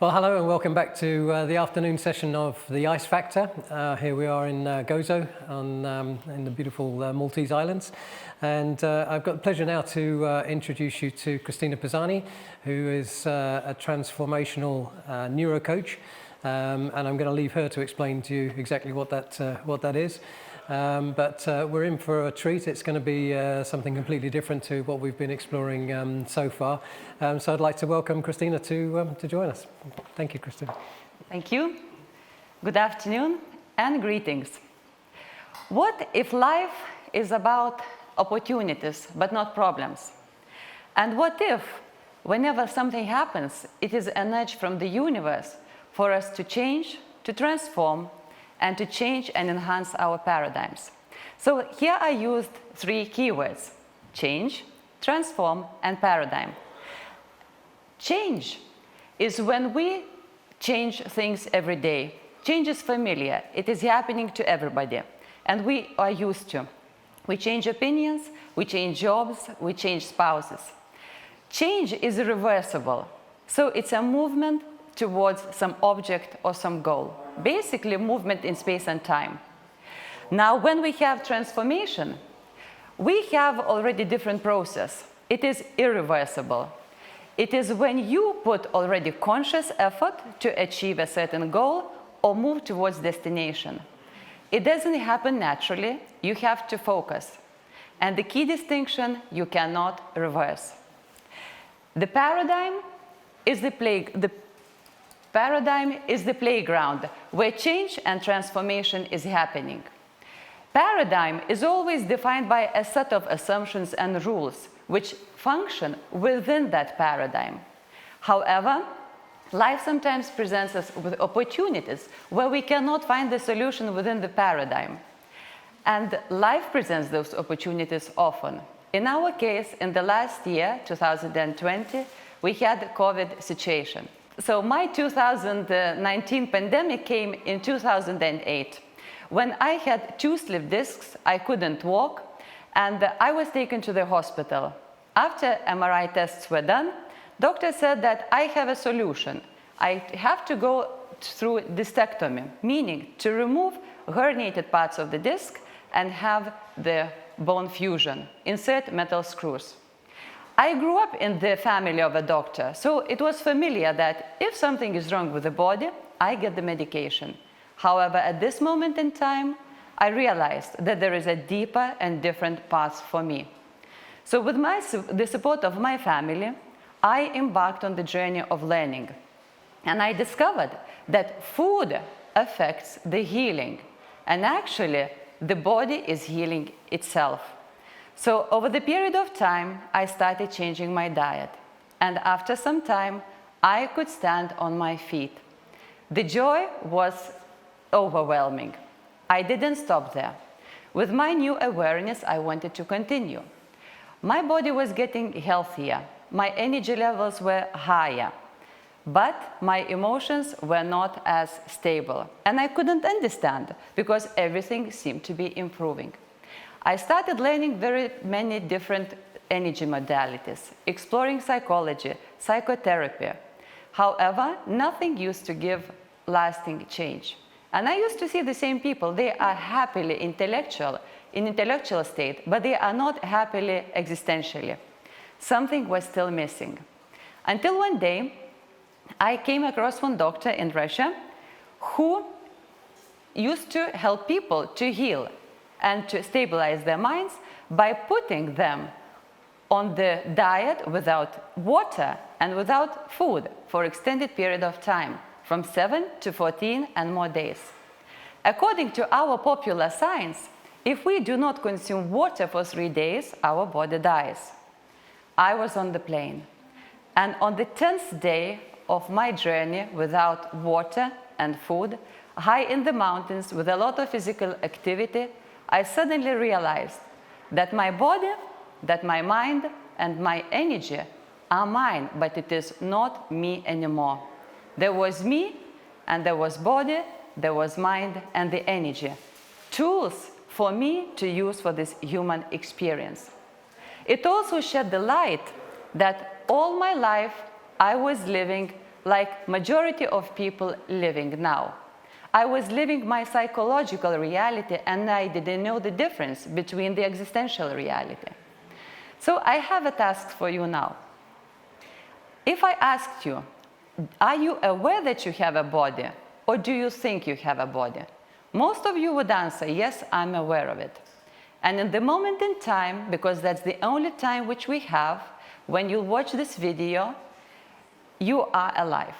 Well, hello and welcome back to the afternoon session of the Ice Factor. Here we are in Gozo in the beautiful Maltese Islands. And I've got the pleasure now to introduce you to Kristina Pisani, who is a transformational neuro coach. And I'm going to leave her to explain to you exactly what that is. But we're in for a treat. It's going to be something completely different to what we've been exploring so far. So I'd like to welcome Kristina to join us. Thank you, Kristina. Thank you. Good afternoon and greetings. What if life is about opportunities but not problems? And what if, whenever something happens, it is a nudge from the universe for us to change, to transform, and to change and enhance our paradigms? So here I used three keywords: change, transform, and paradigm. Change is when we change things every day. Change is familiar. It is happening to everybody, and we are used to. We change opinions, we change jobs, we change spouses. Change is irreversible, so it's a movement towards some object or some goal. Basically, movement in space and time. Now, when we have transformation, we have already different process. It is irreversible. It is when you put already conscious effort to achieve a certain goal or move towards destination. It doesn't happen naturally. You have to focus. And the key distinction, you cannot reverse. The paradigm is the playground where change and transformation is happening. Paradigm is always defined by a set of assumptions and rules which function within that paradigm. However, life sometimes presents us with opportunities where we cannot find the solution within the paradigm. And life presents those opportunities often. In our case, in the last year, 2020, we had the COVID situation. So my 2019 pandemic came in 2008. When I had 2 slip discs, I couldn't walk, and I was taken to the hospital. After MRI tests were done, doctor said that I have a solution. I have to go through discectomy, meaning to remove herniated parts of the disc and have the bone fusion, insert metal screws. I grew up in the family of a doctor, so it was familiar that if something is wrong with the body, I get the medication. However, at this moment in time, I realized that there is a deeper and different path for me. So with the support of my family, I embarked on the journey of learning. And I discovered that food affects the healing. And actually, the body is healing itself. So over the period of time, I started changing my diet. And after some time, I could stand on my feet. The joy was overwhelming. I didn't stop there. With my new awareness, I wanted to continue. My body was getting healthier. My energy levels were higher. But my emotions were not as stable. And I couldn't understand because everything seemed to be improving. I started learning very many different energy modalities, exploring psychology, psychotherapy. However, nothing used to give lasting change. And I used to see the same people. They are happily in intellectual state, but they are not happily existentially. Something was still missing. Until one day, I came across one doctor in Russia who used to help people to heal and to stabilize their minds by putting them on the diet without water and without food for extended period of time, from 7 to 14 and more days. According to our popular science, if we do not consume water for 3 days, our body dies. I was on the plane, and on the 10th day of my journey without water and food, high in the mountains with a lot of physical activity, I suddenly realized that my body, that my mind, and my energy are mine, but it is not me anymore. There was me, and there was body, there was mind, and the energy. Tools for me to use for this human experience. It also shed the light that all my life I was living like majority of people living now. I was living my psychological reality and I didn't know the difference between the existential reality. So I have a task for you now. If I asked you, are you aware that you have a body, or do you think you have a body? Most of you would answer, yes, I'm aware of it. And in the moment in time, because that's the only time which we have, when you watch this video, you are alive.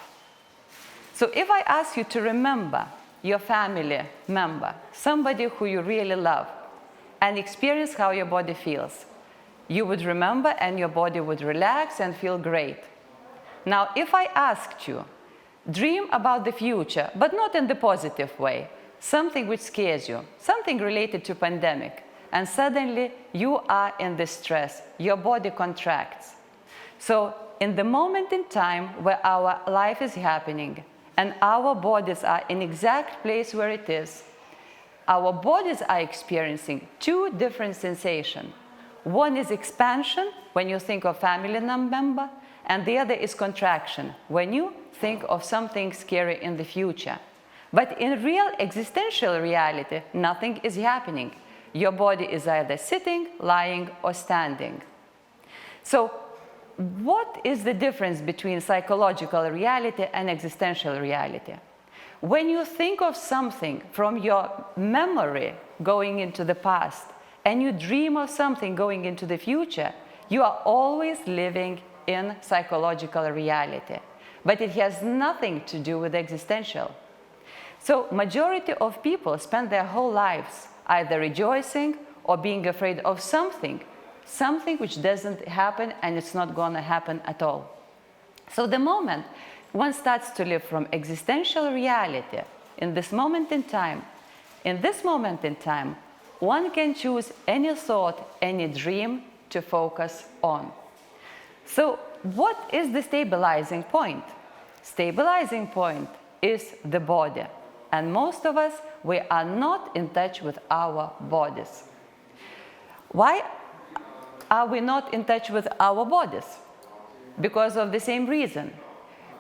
So if I ask you to remember your family member, somebody who you really love, and experience how your body feels, you would remember and your body would relax and feel great. Now, if I asked you, dream about the future, but not in the positive way, something which scares you, something related to pandemic, and suddenly you are in distress, your body contracts. So in the moment in time where our life is happening and our bodies are in exact place where it is, our bodies are experiencing two different sensations. One is expansion, when you think of family member, and the other is contraction, when you think of something scary in the future. But in real existential reality, nothing is happening. Your body is either sitting, lying, or standing. So what is the difference between psychological reality and existential reality? When you think of something from your memory going into the past, and you dream of something going into the future, you are always living in psychological reality. But it has nothing to do with existential. So majority of people spend their whole lives either rejoicing or being afraid of something which doesn't happen and it's not going to happen at all. So the moment one starts to live from existential reality in this moment in time, one can choose any thought, any dream to focus on. So what is the stabilizing point? Stabilizing point is the body. And most of us, we are not in touch with our bodies. Why are we not in touch with our bodies? Because of the same reason.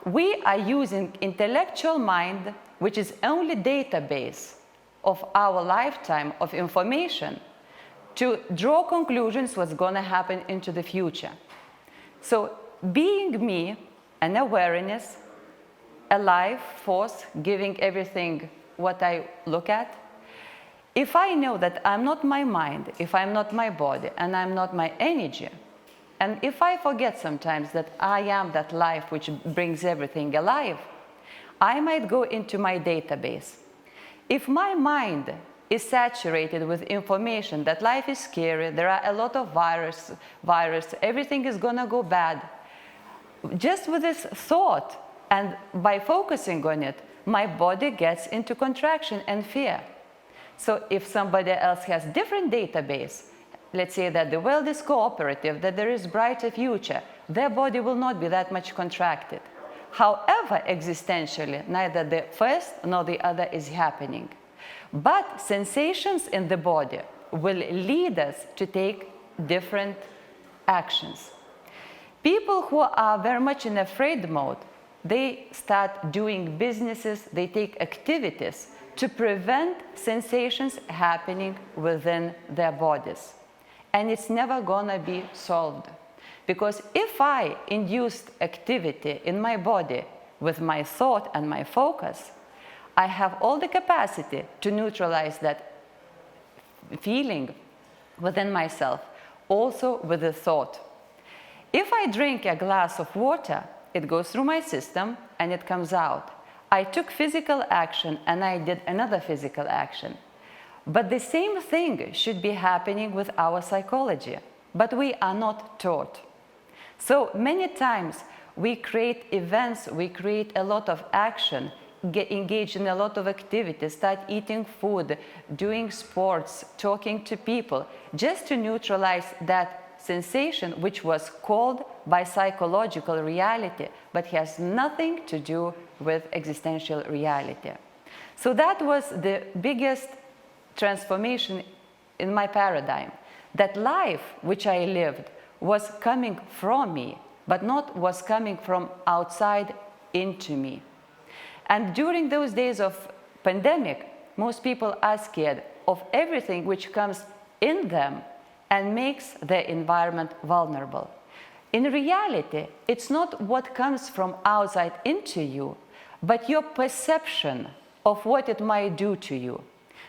We are using intellectual mind, which is only database of our lifetime of information, to draw conclusions what's going to happen into the future. So being me, an awareness, a life force, giving everything what I look at, if I know that I'm not my mind, if I'm not my body, and I'm not my energy, and if I forget sometimes that I am that life which brings everything alive, I might go into my database. If my mind is saturated with information that life is scary, there are a lot of virus, everything is gonna go bad, just with this thought, and by focusing on it, my body gets into contraction and fear. So if somebody else has different database, let's say that the world is cooperative, that there is brighter future, their body will not be that much contracted. However, existentially, neither the first nor the other is happening. But sensations in the body will lead us to take different actions. People who are very much in afraid mode, they start doing businesses, they take activities to prevent sensations happening within their bodies. And it's never gonna be solved. Because if I induced activity in my body with my thought and my focus, I have all the capacity to neutralize that feeling within myself, also with the thought. If I drink a glass of water, it goes through my system and it comes out. I took physical action and I did another physical action. But the same thing should be happening with our psychology, but we are not taught. So many times we create events, we create a lot of action, engage in a lot of activities, start eating food, doing sports, talking to people, just to neutralize that sensation which was called by psychological reality, but has nothing to do with existential reality. So that was the biggest transformation in my paradigm, that life which I lived was coming from me, but not was coming from outside into me. And during those days of pandemic, most people are scared of everything which comes in them and makes their environment vulnerable. In reality, it's not what comes from outside into you, but your perception of what it might do to you.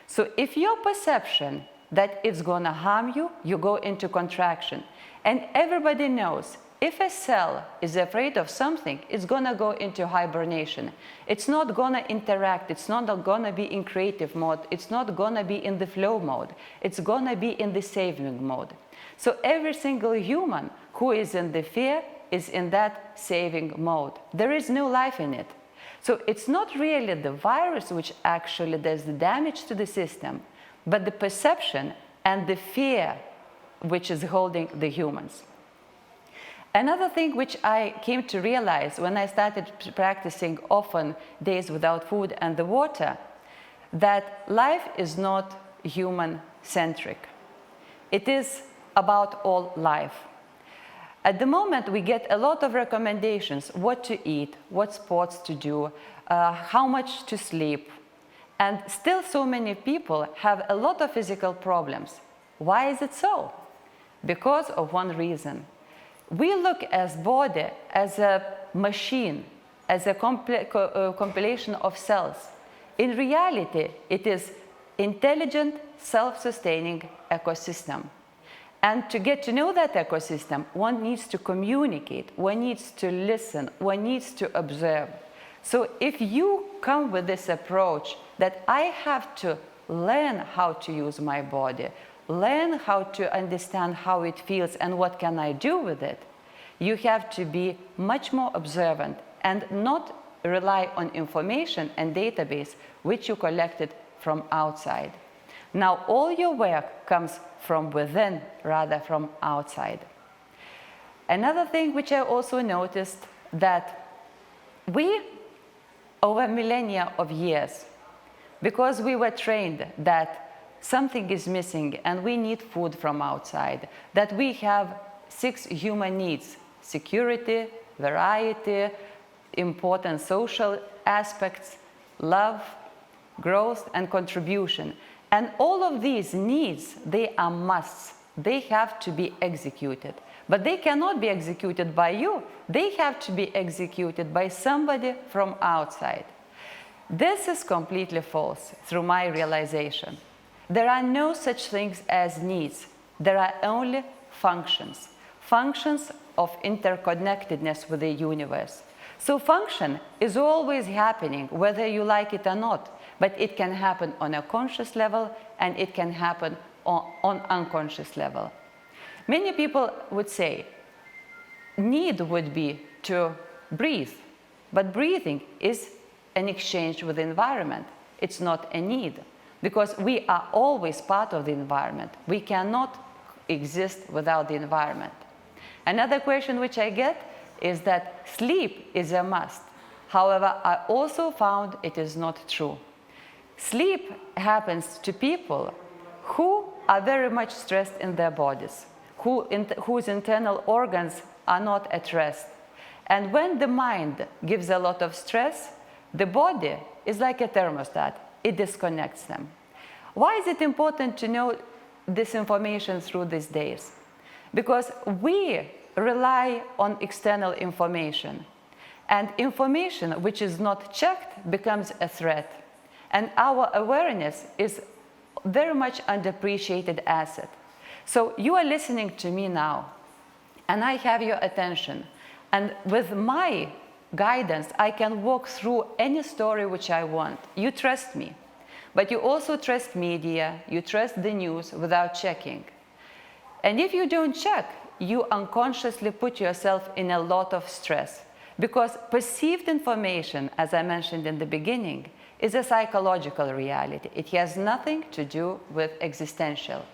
So if your perception that it's gonna harm you, you go into contraction. And everybody knows, if a cell is afraid of something, it's gonna go into hibernation. It's not gonna interact, it's not gonna be in creative mode, it's not gonna be in the flow mode, it's gonna be in the saving mode. So every single human who is in the fear is in that saving mode. There is no life in it. So it's not really the virus which actually does the damage to the system, but the perception and the fear which is holding the humans. Another thing which I came to realize when I started practicing often days without food and the water, that life is not human-centric. It is about all life. At the moment, we get a lot of recommendations, what to eat, what sports to do, how much to sleep. And still so many people have a lot of physical problems. Why is it so? Because of one reason. We look as body as a machine, as a compilation of cells. In reality, it is intelligent, self-sustaining ecosystem. And to get to know that ecosystem, one needs to communicate, one needs to listen, one needs to observe. So if you come with this approach that I have to learn how to use my body, learn how to understand how it feels and what can I do with it, you have to be much more observant and not rely on information and database which you collected from outside. Now all your work comes from within rather from outside. Another thing which I also noticed, that we, over millennia of years, because we were trained that something is missing and we need food from outside, that we have 6 human needs: security, variety, important social aspects, love, growth, and contribution. And all of these needs, they are musts. They have to be executed. But they cannot be executed by you. They have to be executed by somebody from outside. This is completely false through my realization. There are no such things as needs. There are only functions. Functions of interconnectedness with the universe. So function is always happening, whether you like it or not. But it can happen on a conscious level and it can happen on unconscious level. Many people would say, need would be to breathe, but breathing is an exchange with the environment. It's not a need, because we are always part of the environment. We cannot exist without the environment. Another question which I get is that sleep is a must. However, I also found it is not true. Sleep happens to people who are very much stressed in their bodies, whose internal organs are not at rest. And when the mind gives a lot of stress, the body is like a thermostat. It disconnects them. Why is it important to know this information through these days? Because we rely on external information. And information which is not checked becomes a threat. And our awareness is very much underappreciated asset. So you are listening to me now, and I have your attention. And with my guidance, I can walk through any story which I want. You trust me. But you also trust media, you trust the news without checking. And if you don't check, you unconsciously put yourself in a lot of stress. Because perceived information, as I mentioned in the beginning, is a psychological reality. It has nothing to do with existential.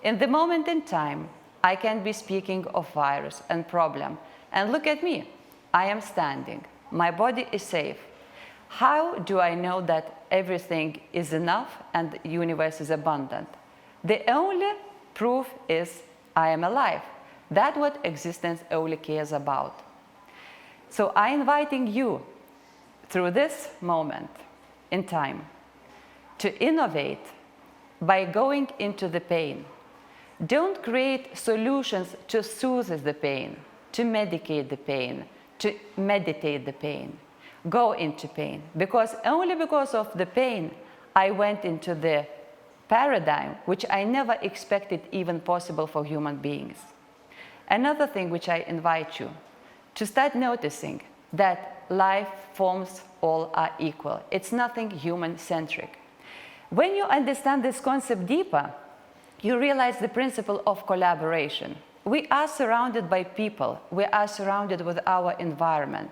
In the moment in time, I can be speaking of virus and problem. And look at me, I am standing. My body is safe. How do I know that everything is enough and the universe is abundant? The only proof is I am alive. That's what existence only cares about. So I'm inviting you through this moment in time to innovate by going into the pain. Don't create solutions to soothe the pain, to medicate the pain, to meditate the pain. Go into pain, because only because of the pain I went into the paradigm which I never expected even possible for human beings. Another thing which I invite you to start noticing that life forms all are equal. It's nothing human-centric. When you understand this concept deeper, you realize the principle of collaboration. We are surrounded by people. We are surrounded with our environment.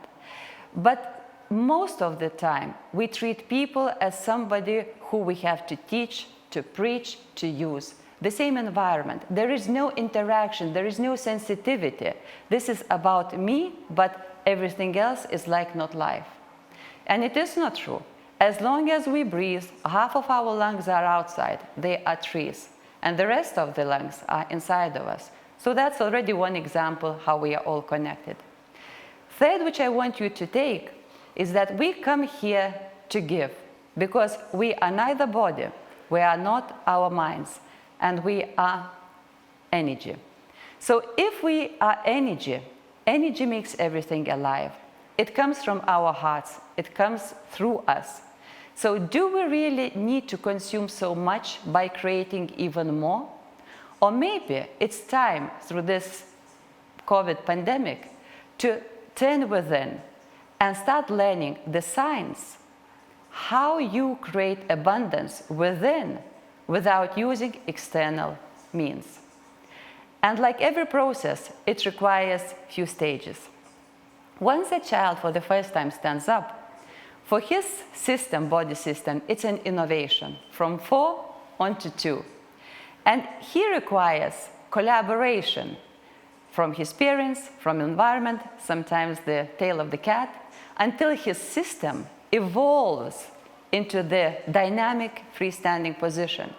But most of the time, we treat people as somebody who we have to teach, to preach, to use. The same environment. There is no interaction. There is no sensitivity. This is about me, but everything else is like not life. And it is not true. As long as we breathe, half of our lungs are outside. They are trees. And the rest of the lungs are inside of us. So that's already one example how we are all connected. Third, which I want you to take, is that we come here to give, because we are neither body, we are not our minds, and we are energy. So if we are energy, energy makes everything alive. It comes from our hearts, it comes through us. So do we really need to consume so much by creating even more? Or maybe it's time, through this COVID pandemic, to turn within and start learning the science, how you create abundance within without using external means. And like every process, it requires few stages. Once a child for the first time stands up, for his system, body system, it's an innovation from 4 on to 2. And he requires collaboration from his parents, from environment, sometimes the tail of the cat, until his system evolves into the dynamic freestanding position.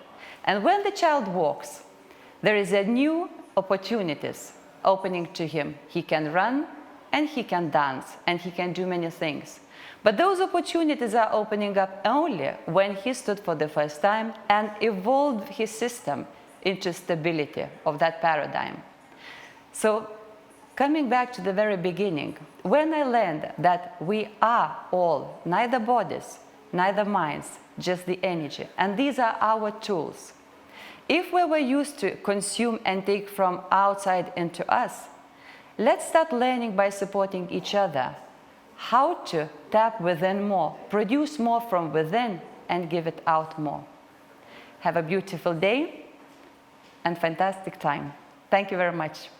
And when the child walks, there is a new opportunities opening to him. He can run and he can dance and he can do many things. But those opportunities are opening up only when he stood for the first time and evolved his system into stability of that paradigm. So coming back to the very beginning, when I learned that we are all neither bodies, neither minds, just the energy, and these are our tools. If we were used to consume and take from outside into us, let's start learning by supporting each other how to tap within more, produce more from within, and give it out more. Have a beautiful day and fantastic time. Thank you very much.